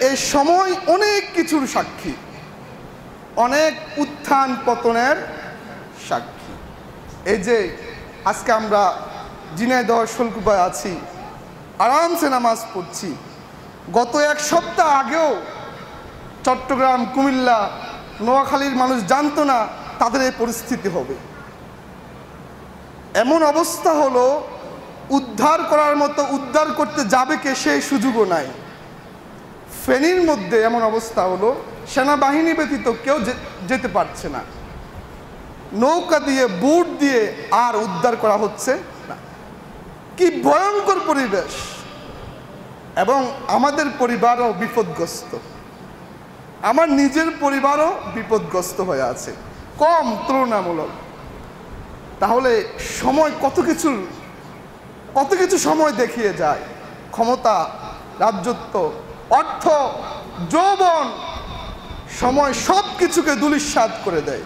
এই সময় অনেক কিছুর সাক্ষী, অনেক উত্থান পতনের সাক্ষী। এই যে আজকে আমরা ঝিনাইদহ শোলকুপায় আছি, আরামসে নামাজ পড়ছি। গত এক সপ্তাহ আগেও চট্টগ্রাম, কুমিল্লা, নোয়াখালীর মানুষ জানতো না তাদের এই পরিস্থিতি হবে। এমন অবস্থা হলো, উদ্ধার করার মতো উদ্ধার করতে যাবে কে সেই সুযোগও নাই। ফেনীর মধ্যে এমন অবস্থা হলো, সেনাবাহিনী ব্যতীত কেউ যেতে পারছে না। নৌকা দিয়ে, বুট দিয়ে আর উদ্ধার করা হচ্ছে না। কি ভয়ঙ্কর পরিবেশ! এবং আমাদের পরিবারও বিপদগ্রস্ত, আমার নিজের পরিবারও বিপদগ্রস্ত হয়ে আছে, কম তুলনামূলক। তাহলে সময় কত কিছু সময় দেখিয়ে যায়। ক্ষমতা, রাজত্ব, অর্থ, যৌবন, সময় সব কিছুকে ধূলিসাৎ করে দেয়।